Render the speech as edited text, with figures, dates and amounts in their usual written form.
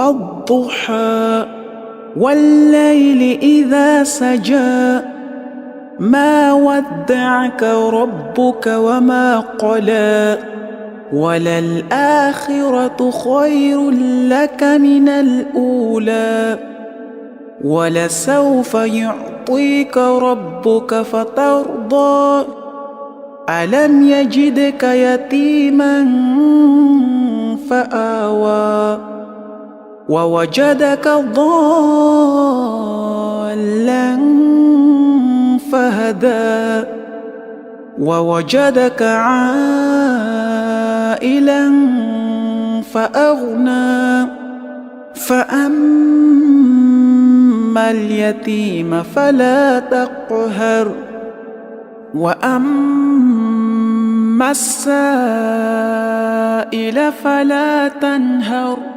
والضحى والليل إذا سجى ما ودعك ربك وما قلى وللآخرة خير لك من الأولى ولسوف يعطيك ربك فترضى ألم يجدك يتيما فآوى ووجدك ضالا فهدى ووجدك عائلا فأغنى فأما اليتيم فلا تقهر وأما السائل فلا تنهر